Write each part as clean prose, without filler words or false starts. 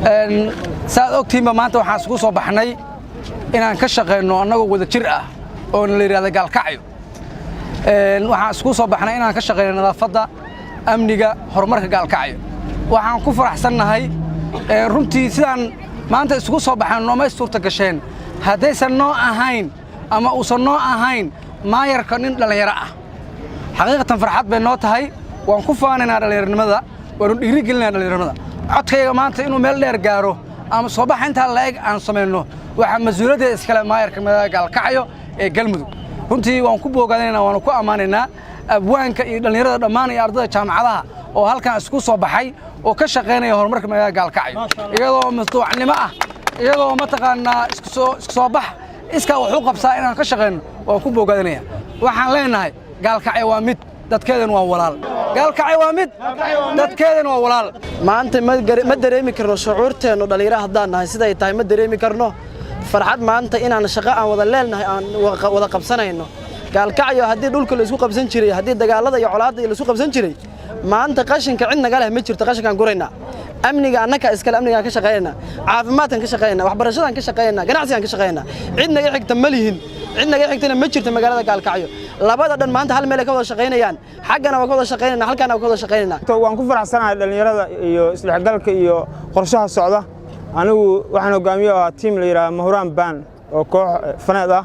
saad ogtiinba maanta waxaan isku soo baxnay inaan ka shaqeyno annagoo wada jir ah oo la yiraahdo gaalkacyo waxaan isku soo baxnay inaan ka shaqeyno nadaafadda amniga horumarka gaalkacyo waxaan ku faraxsanahay runtii sidaan maanta isku soo baxan nooma suurta gasheen haddaysan noo ahayn ama uusan noo ahayn maayarka nin dhalinyaro ah xaqiiqatan farxad bay noo tahay waan ku faanaynaa dhalinyaronimada waan dhiirigelinaynaa dhalinyaronimada codkayga maanta inuu meel dheer gaaro ama soo bax inta laeg aan sameeyno waxa mas'uuliyadda iskale maayarka magaalada gaalkacyo ee galmudug runtii waan ku booganaynaa waan ku amaanaynaa abwaanka iyo dhalinyarada dhammaan iyo ardayda jaamacadaha oo halkan isku soo baxay oo ka shaqeynaya horumarka magaalada gaalkacyo iyadoo masuucnimo ah iyadoo mataqaanaa isku soo bax iska wax u qabsaa inaan ka shaqeyno waan ku boogadanaya waxaan leenahay gaalkacyo waa mid dadkeedana waa walaal gaalkacyo waa mid dadkeedana waa walaal maanta ma dareemi karno shucuurteenu dhalinyaro haddaan nahay siday tahay ma dareemi karno farxad maanta inaan shaqo aan wada leelnahay aan wada qabsanayno gaalkacyo haddii dhulka la isku qabsan jiray haddii dagaalada iyo colaadda la isku qabsan jiray maanta qashinka cid naga leh ma jirto qashinkaan guraynaa amniga annaka iskale amnigaan ka shaqeynaa caafimaadkan ka shaqeynaa waxbarashadan ka shaqeynaa ganacsigan ka shaqeynaa cid naga xigta ma lihin cid naga xigtana ma jirto magaalada gaalkacyo labada dhan maanta hal meel ay ka wada shaqeynayaan xaggana waa ka wada shaqeynaa halkaana waa ka wada shaqeynaa waan ku faraxsanahay dhalinyarada iyo isdhexgalka iyo qorshaha socda anigu waxaan hogaamiye ah team la yiraahdo Mahuraan Baan oo koox faneed ah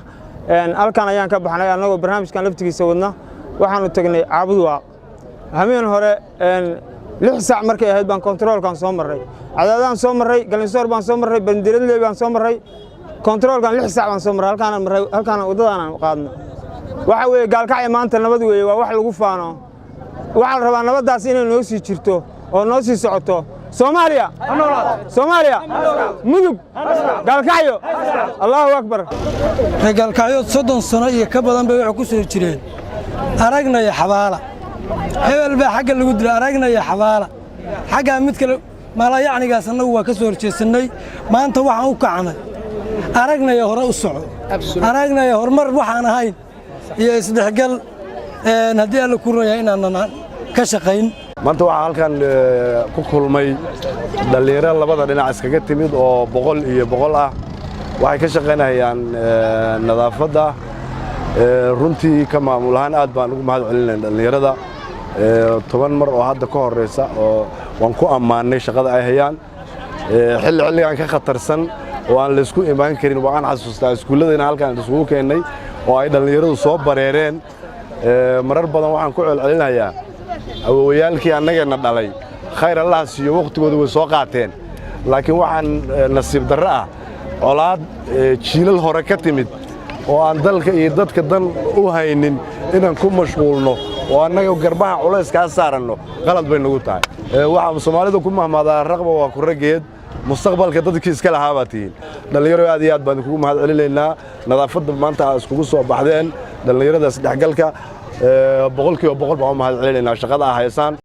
halkan ayaan ka baxnay anagoo barnaamijkan laftigiisa wadna waxaanu tagnay caabud waa habeen hore 6 saac markay ahayd baan controlkan soo maray cadaadaan soo maray galinsoor baan soo maray bandiradley baan soo maray controlkan 6 saac baan soo maray halkaan wadadaan aan qaadno waxa weeye gaalkacyo maanta nabad weeye waa wax lagu faano waxa la rabaa nabadaas inay noo sii jirto oo noo sii socoto Soomaaliya mudug gaalkacyo Allahu akbar gaalkacyo 30 sano iyo ka badan bay wax ku soo jireen aragnay xabaala hebel baa xagga lagu dilay aragnay xabaala xagga mid kale mala yacnigaas anagu waa ka soo horjeesanay maanta waxaan u kacnay aragnay hore u soco aragnay horumar waxaan ahayn iyo isdhexgal haddii la ku rooyay inaan ka shaqeyn maanta waxaa halkan ku kulmay dhalinyaro labada dhinac iskaga timid oo 100 iyo 100 ah waxay ka shaqeynayaan nadaafadda runtii ka maamulahan aad baan ugu mahad celinaynaa dhalinyarada 10 mar oo hadda ka horeysa oo waan ku ammaanay shaqada ay hayaan xilligan ka khatarsan oo aan la isku imaan karin waan xasuustaa iskuuladana halkan isugu keenay oo ay dhalinyaradu soo bareereen marar badan waxaan ku celcelinayaa awowayaalkii annagana dhalay khayr Allah siiyo waqtigooda way soo qaateen laakiin waxaan nasiib darro ah colaad jiilal hore ka timid oo aan dalka iyo dadka dan u haynin inaan ku mashquulno oo annaga garbaha culays ka saaranno qalad bay nagu tahay waxa Soomaalidu ku mahmaadaa raqba waa ku rageed mustaqbalka dadkii iska lahaa baatiin dhalinyaro aad iyo aad baan kugu mahad celinaynaa nadaafadda maanta iskugu soo baxdeen dhalinyarada isdhexgalka 100% baan mahad celinaynaa shaqada ay haysan